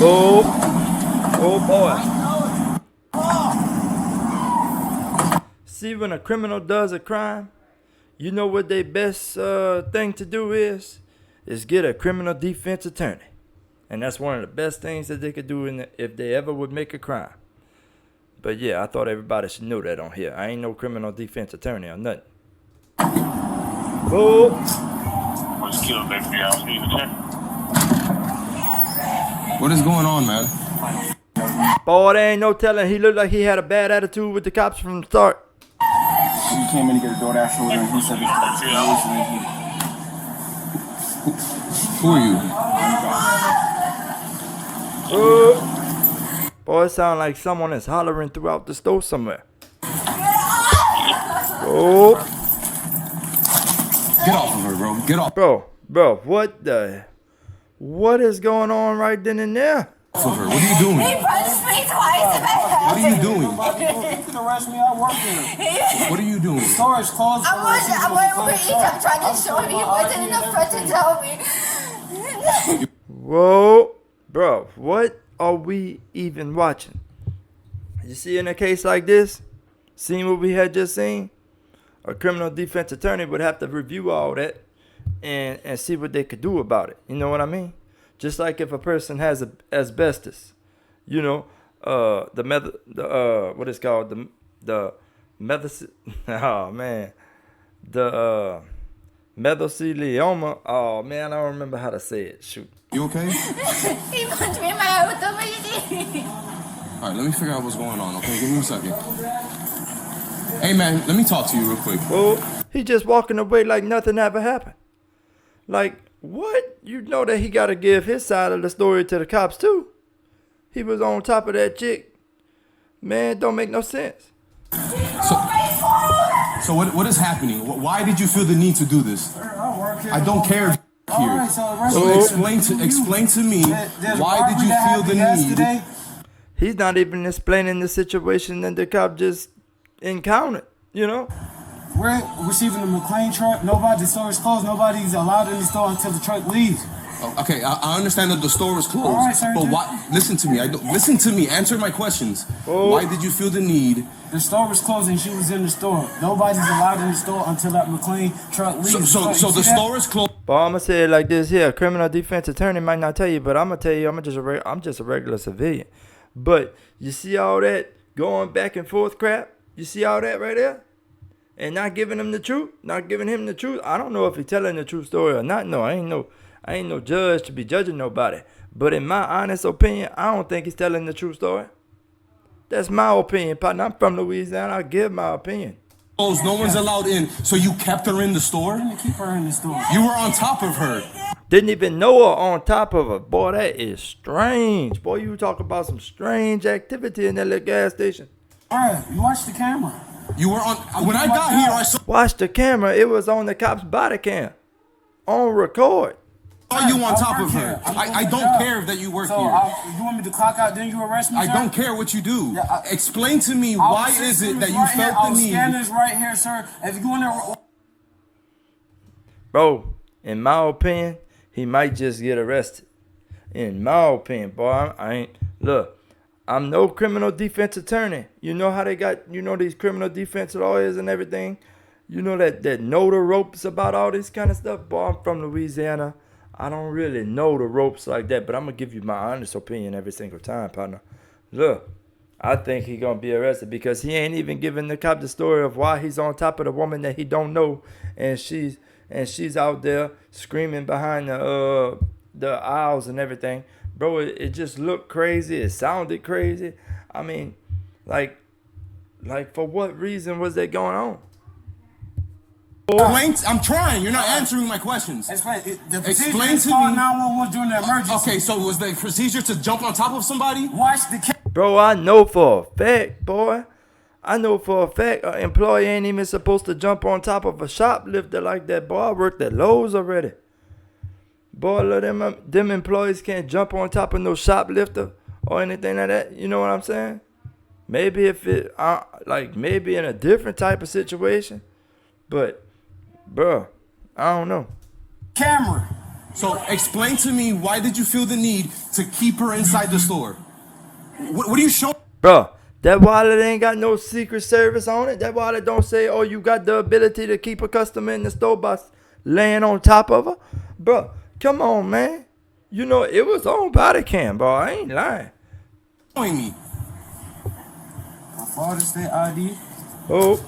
Oh, oh boy. See, when a criminal does a crime, you know what their best thing to do is get a criminal defense attorney. And that's one of the best things that they could do if they ever would make a crime. But yeah, I thought everybody should know that on here. I ain't no criminal defense attorney or nothing. Oh. What is going on, man? Boy, there ain't no telling. He looked like he had a bad attitude with the cops from the start. He came in to get a DoorDash order and he said Who are you? Boy, it sounds like someone is hollering throughout the store somewhere. Oh. Get off of her, bro. Get off. Bro, what is going on right then and there? Off of her. What are you doing? He punched me twice. What are you doing? you can arrest me, I work here. What are you doing? The store is closed. I went over each. I'm trying to show him. He wasn't in the front to tell me. Whoa, bro, what are we even watching? You see, in a case like this, seeing what we had just seen, a criminal defense attorney would have to review all that and see what they could do about it. You know what I mean? Just like if a person has asbestos, you know, what is called the medicine. Oh man, the mesothelioma. Oh man, I don't remember how to say it. Shoot. You okay? He punched me in my head with the machine. All right, let me figure out what's going on, okay? Give me a second. Hey, man, let me talk to you real quick. Well, he just walking away like nothing ever happened. Like, what? You know that he got to give his side of the story to the cops, too. He was on top of that chick. Man, don't make no sense. So what is happening? Why did you feel the need to do this? I don't care here. So explain to me, why did you feel the need? He's not even explaining the situation that the cop just encountered, you know? We're receiving the McLean truck. The store is closed. Nobody's allowed in the store until the truck leaves. Okay, I understand that the store is closed. All right, sir, but why? Listen to me. Listen to me. Answer my questions. Why did you feel the need? The store was closed and she was in the store. Nobody's allowed in the store until that McLean truck leaves. So the store is closed. But I'm gonna say it like this here: a criminal defense attorney might not tell you, but I'm gonna tell you, I'm just a regular civilian. But you see all that going back and forth crap? You see all that right there? And not giving him the truth, not giving him the truth. I don't know if he's telling the true story or not. No, I ain't no judge to be judging nobody. But in my honest opinion, I don't think he's telling the true story. That's my opinion, partner. I'm from Louisiana. I give my opinion. No one's allowed in. So you kept her in the store? I didn't keep her in the store. You were on top of her. Didn't even know her on top of her. Boy, that is strange. Boy, you talk about some strange activity in that little gas station. Alright, you watch the camera. You were on. When I got here, I saw Watch the camera. It was on the cop's body cam. On record. you on top of her. I don't care that you work here. You want me to clock out, then you arrest me, I sir? don't care what you do. Explain to me why is it that you felt the need. Our scanner's right here, sir. If you want to... Bro, in my opinion, he might just get arrested. In my opinion, boy, I ain't. Look, I'm no criminal defense attorney. You know how they got, these criminal defense lawyers and everything? You know that know the ropes about all this kind of stuff? Boy, I'm from Louisiana. I don't really know the ropes like that, but I'm going to give you my honest opinion every single time, partner. Look, I think he's going to be arrested because he ain't even giving the cop the story of why he's on top of the woman that he don't know, and she's out there screaming behind the aisles and everything. Bro, it just looked crazy. It sounded crazy. I mean, like for what reason was that going on? I'm trying. You're not answering my questions. Explain to me. 911 during the emergency. Okay, so was the procedure to jump on top of somebody? Watch the camera. Bro, I know for a fact, boy. I know for a fact an employee ain't even supposed to jump on top of a shoplifter like that. Boy, I worked at Lowe's already. Boy, look, them employees can't jump on top of no shoplifter or anything like that. You know what I'm saying? Maybe if it, maybe in a different type of situation. But, bro, I don't know. Camera. So explain to me, why did you feel the need to keep her inside the store? What are you showing? Bro, that wallet ain't got no Secret Service on it. That wallet don't say, oh, you got the ability to keep a customer in the store by laying on top of her. Bro, come on, man. You know, it was on body cam, bro. I ain't lying. Me? My father's state ID. Oh,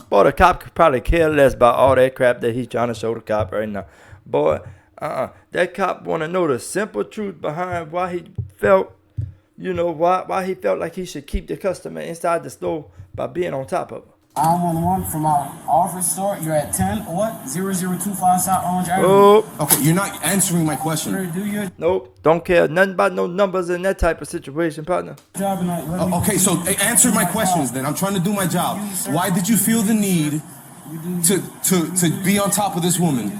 boy, the cop could probably care less about all that crap that he's trying to show the cop right now. Boy, that cop want to know the simple truth behind why he felt, you know, why he felt like he should keep the customer inside the store by being on top of her. 911 from our office store. You're at 10 what? 0025 South Orange Avenue. Oh, Okay, you're not answering my question. Sir, do your nope, don't care nothing about no numbers in that type of situation, partner. job and let me Okay, so answer my questions then. I'm trying to do my job. Why did you feel the need to be on top of this woman?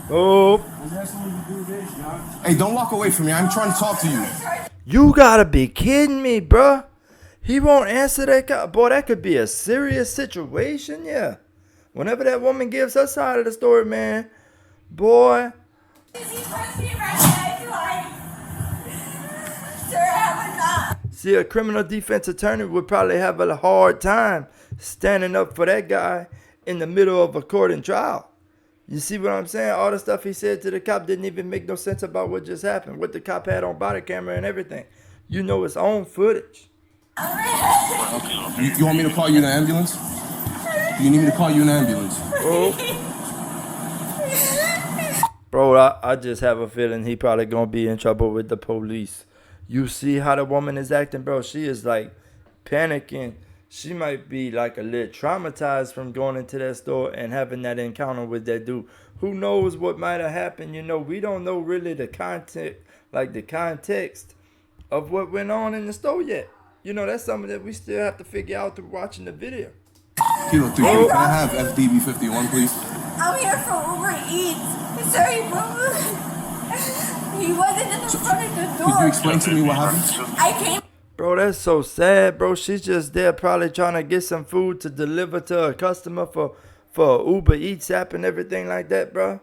Oh, That's when you do this, y'all. Hey, don't walk away from me. I'm trying to talk to you. you gotta be kidding me, bruh. He won't answer that cop. Boy, that could be a serious situation, yeah. Whenever that woman gives her side of the story, man, boy. See, a criminal defense attorney would probably have a hard time standing up for that guy in the middle of a court and trial. You see what I'm saying? All the stuff he said to the cop didn't even make no sense about what just happened, what the cop had on body camera and everything. You know, it's on footage. You want me to call you an ambulance? You need me to call you an ambulance? Oh. Bro, I just have a feeling he probably gonna be in trouble with the police. You see how the woman is acting, bro? She is like panicking. She might be like a little traumatized from going into that store and having that encounter with that dude. Who knows what might have happened? You know, we don't know really the context, like the context of what went on in the store yet. You know, that's something that we still have to figure out through watching the video. Kilo 3, can I have FDB 51, please? I'm here for Uber Eats. Sorry, bro. He wasn't in the front of the door. Could you explain to me what happened? I came. Bro, that's so sad, bro. She's just there probably trying to get some food to deliver to a customer for Uber Eats app and everything like that, bro.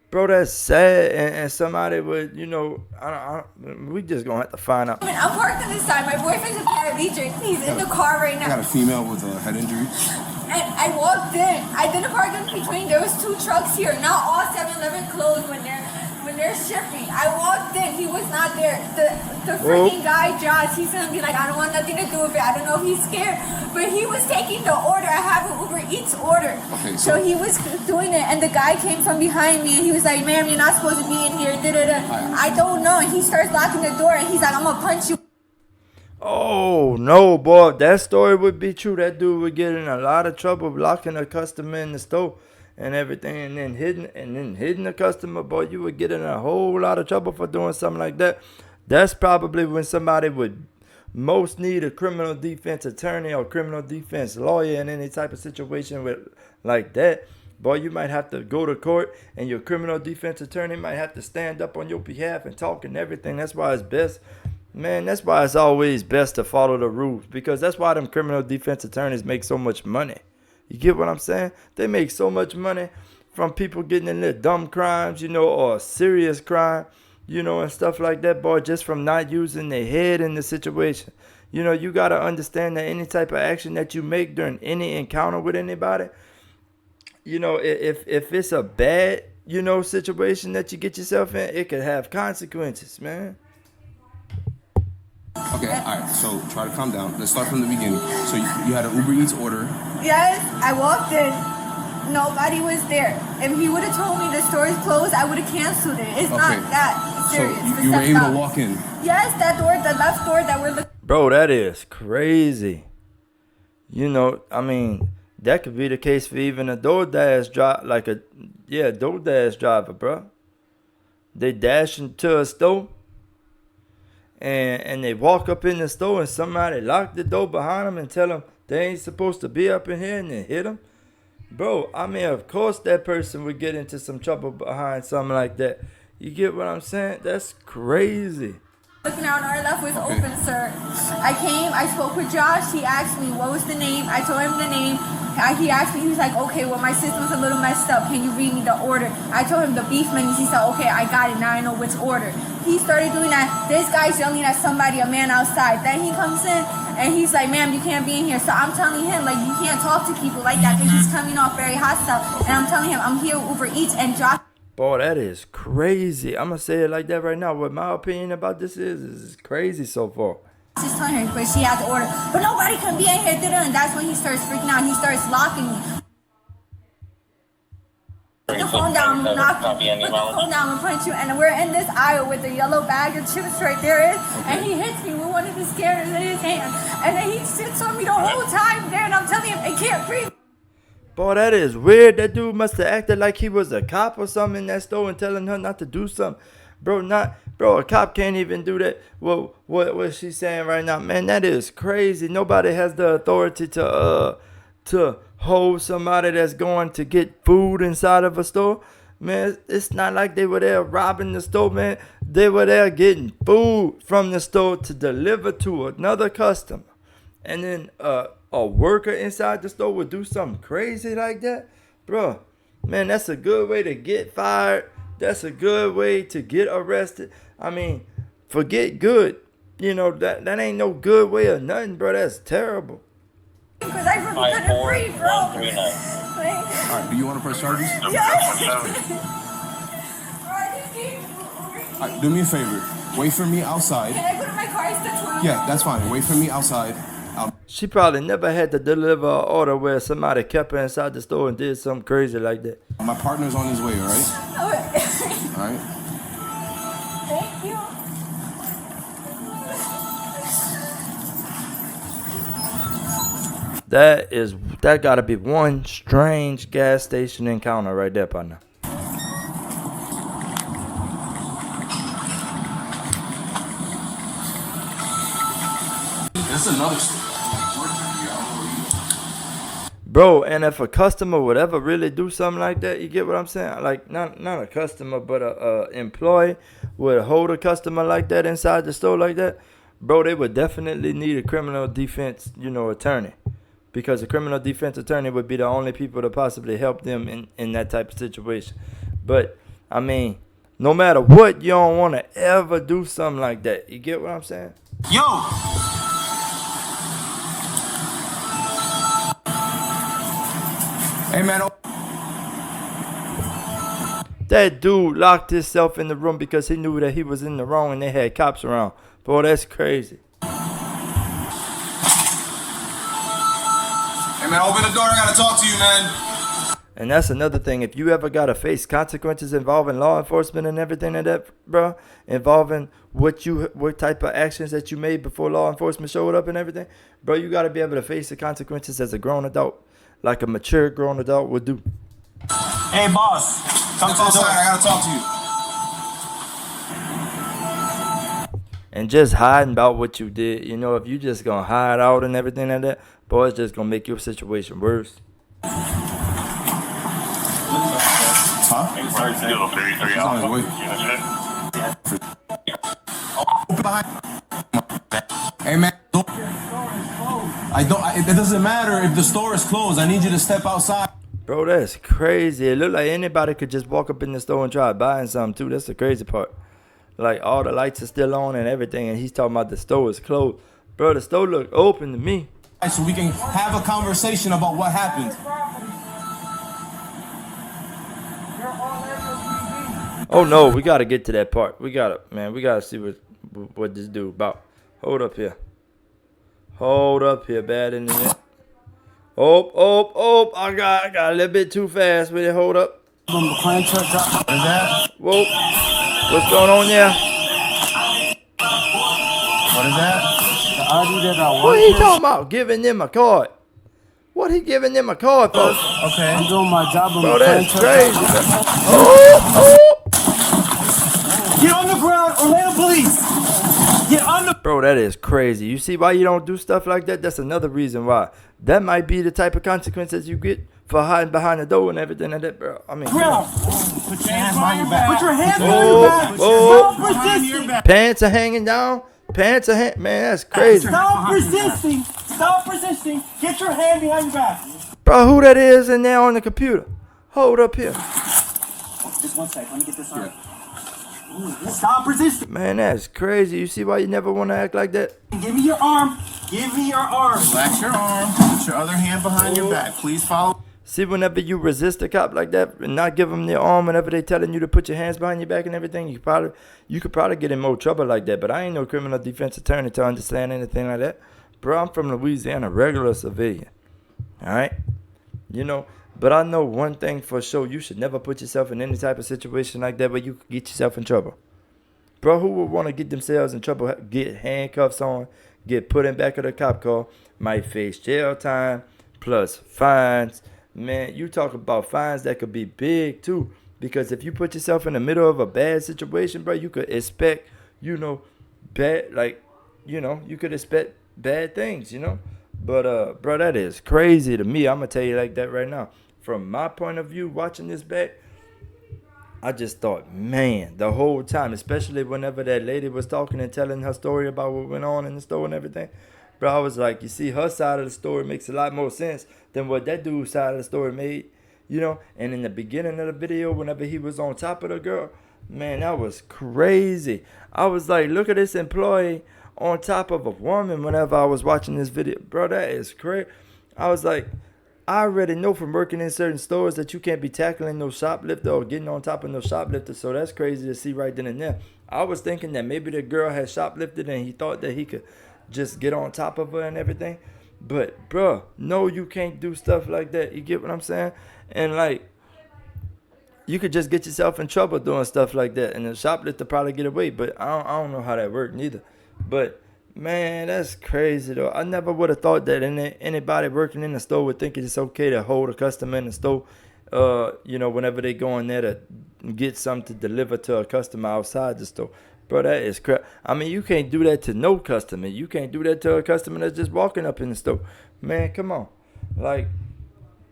Bro, that's sad, and somebody would, you know, we just gonna have to find out. I'm parked on this side. My boyfriend's a paraplegic. He's in the car right I got now. a female with a head injury. And I walked in. I didn't park in between. There was two trucks here. Not all 7-Eleven closed when they're shipping. I walked in. He was not there. The freaking guy, Josh, he's gonna be like, I don't want nothing to do with it. I don't know if he's scared. But he was taking the order. I have an Uber Eats order. Okay, so he was doing it, and the guy came from behind me, and he was like, ma'am, you're not supposed to be in here. I don't know. And he starts locking the door, and he's like, I'm gonna punch you. Oh, no, boy. If that story would be true, that dude would get in a lot of trouble locking a customer in the store and everything, and then hitting the customer. Boy, you would get in a whole lot of trouble for doing something like that. That's probably when somebody would most need a criminal defense attorney or criminal defense lawyer in any type of situation with like that. Boy, you might have to go to court, and your criminal defense attorney might have to stand up on your behalf and talk and everything. That's why it's best. Man, that's why it's always best to follow the rules, because that's why them criminal defense attorneys make so much money. You get what I'm saying? They make so much money from people getting in their dumb crimes, you know, or a serious crime, you know, and stuff like that, boy, just from not using their head in the situation. You know, you got to understand that any type of action that you make during any encounter with anybody, you know, if it's a bad, you know, situation that you get yourself in, it could have consequences, man. Okay, all right, so try to calm down. Let's start from the beginning. So you had an Uber Eats order. Yes, I walked in. Nobody was there. If he would have told me the store is closed, I would have canceled it. It's not that serious. So you were able to walk in? Yes, that door, the left door that we're looking. Bro, that is crazy. You know, I mean, that could be the case for even a DoorDash DoorDash driver, bro. They dash into a store, and they walk up in the store, and somebody lock the door behind them and tell them they ain't supposed to be up in here, and then hit them. Bro, I mean, of course that person would get into some trouble behind something like that. You get what I'm saying? That's crazy. Looking out, our left was open, sir. I came, I spoke with Josh. He asked me what was the name. I told him the name. He asked me, he was like, okay, well, my system's a little messed up. Can you read me the order? I told him the beef menus. He said, okay, I got it. Now I know which order. He started doing that. This guy's yelling at somebody, a man outside. Then he comes in and he's like, ma'am, you can't be in here. So I'm telling him, like, you can't talk to people like that because he's coming off very hostile. And I'm telling him, I'm here Uber Eats and drop. Boy, that is crazy. I'm going to say it like that right now. What my opinion about this is crazy so far. Just telling her, but she had the order. But nobody can be in here. And that's when he starts freaking out. He starts locking me. Put the phone down, put the phone down and punch you. And we're in this aisle with the yellow bag of chips right there. And he hits me with one of the scanners in his hand. And then he sits on me the whole time there. And I'm telling him, I can't breathe. Boy, that is weird. That dude must have acted like he was a cop or something in that store and telling her not to do something. Bro, a cop can't even do that. Well, what she's saying right now, man, that is crazy. Nobody has the authority to hold somebody that's going to get food inside of a store. Man, it's not like they were there robbing the store, man. They were there getting food from the store to deliver to another customer. And then a worker inside the store would do something crazy like that. Bro, man, that's a good way to get fired. That's a good way to get arrested. I mean, forget good. You know, that ain't no good way or nothing, bro. That's terrible. Because I really couldn't breathe, bro. All right, do you want to press charges? All right, do me a favor. Wait for me outside. Can I go to my car? It's the 12. Yeah, that's fine. Wait for me outside. She probably never had to deliver an order where somebody kept her inside the store and did something crazy like that. My partner's on his way, all right? All right. Thank you. That gotta be one strange gas station encounter right there, partner. That's another story. Bro, and if a customer would ever really do something like that, you get what I'm saying? Like, not a customer, but a employee would hold a customer like that inside the store like that, bro, they would definitely need a criminal defense, attorney. Because a criminal defense attorney would be the only people to possibly help them in that type of situation. But, I mean, no matter what, you don't want to ever do something like that. You get what I'm saying? Yo! Hey, man. That dude locked himself in the room because he knew that he was in the wrong and they had cops around. Boy, that's crazy. Hey, man, open the door. I gotta talk to you, man. And that's another thing. If you ever gotta face consequences involving law enforcement and everything like that, bro, involving what type of actions that you made before law enforcement showed up and everything, bro, you gotta be able to face the consequences as a grown adult, like a mature grown adult would do. Hey, boss. Come outside. I gotta talk to you. And just hiding about what you did, if you just gonna hide out and everything like that, boy, it's just gonna make your situation worse. Huh? Hey, man. It doesn't matter if the store is closed. I need you to step outside. Bro, that's crazy. It look like anybody could just walk up in the store and try buying something too. That's the crazy part. Like all the lights are still on and everything, and he's talking about the store is closed. Bro, the store look open to me. So we can have a conversation about what happened. Oh no, we gotta get to that part. We gotta see what this dude about. Hold up here, bad in the net. Oh, I got a little bit too fast with it. Hold up. From McLean truck drop. Is that? Whoa, what's going on there? What is that? The Audi that I want. What he talking about? Giving them a card. What he giving them a card for? Okay. I'm doing my job on Bro, McLean that's truck. crazy. Oh. Get on the ground, Orlando police. Get on the. Bro, that is crazy. You see why you don't do stuff like that? That's another reason why. That might be the type of consequences you get for hiding behind the door and everything like that, bro. I mean, Ground. Put your hands behind your back. Put your hands behind your back. Pants are hanging down. Man, that's crazy. Stop resisting. Stop resisting. Get your hand behind your back. Bro, who that is in there on the computer? Hold up here. Just 1 sec. Let me get this on. Stop resisting. Man, that's crazy. You see why you never want to act like that? Give me your arm. Give me your arm. Relax your arm. Put your other hand behind your back. Please follow. See, whenever you resist a cop like that and not give them their arm whenever they telling you to put your hands behind your back and everything, you could probably get in more trouble like that. But I ain't no criminal defense attorney to understand anything like that. Bro, I'm from Louisiana, regular civilian. All right? You know, but I know one thing for sure. You should never put yourself in any type of situation like that where you could get yourself in trouble. Bro, who would want to get themselves in trouble, get handcuffs on, get put in back of the cop car, might face jail time, plus fines. Man, you talk about fines that could be big too. Because if you put yourself in the middle of a bad situation, bro, you could expect, bad, you could expect bad things, But, bro, that is crazy to me. I'm going to tell you like that right now. From my point of view, watching this back, I just thought, man, the whole time, especially whenever that lady was talking and telling her story about what went on in the store and everything, bro, I was like, you see, her side of the story makes a lot more sense than what that dude's side of the story made, And in the beginning of the video, whenever he was on top of the girl, man, that was crazy. I was like, look at this employee on top of a woman whenever I was watching this video. Bro, that is crazy. I was like, I already know from working in certain stores that you can't be tackling no shoplifter or getting on top of no shoplifter. So that's crazy to see right then and there. I was thinking that maybe the girl had shoplifted and he thought that he could just get on top of her and everything. But, bro, no, you can't do stuff like that. You get what I'm saying? And, like, you could just get yourself in trouble doing stuff like that. And the shoplifter probably get away. But I don't know how that worked neither. But, man, that's crazy, though. I never would have thought that anybody working in the store would think it's okay to hold a customer in the store, whenever they go in there to get something to deliver to a customer outside the store. Bro, that is crap. I mean, you can't do that to no customer. You can't do that to a customer that's just walking up in the store. Man, come on. Like,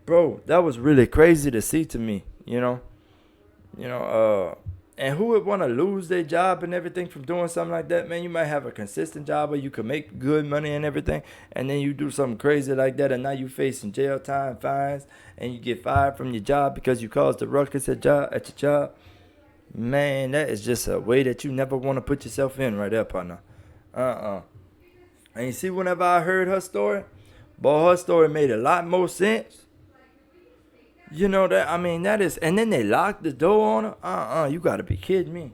bro, that was really crazy to see to me, And who would want to lose their job and everything from doing something like that? Man, you might have a consistent job where you can make good money and everything, and then you do something crazy like that, and now you facing jail time, fines, and you get fired from your job because you caused a ruckus at your job. Man, that is just a way that you never want to put yourself in right there, partner. And you see, whenever I heard her story, boy, her story made a lot more sense. That is, and then they locked the door on her. You gotta be kidding me.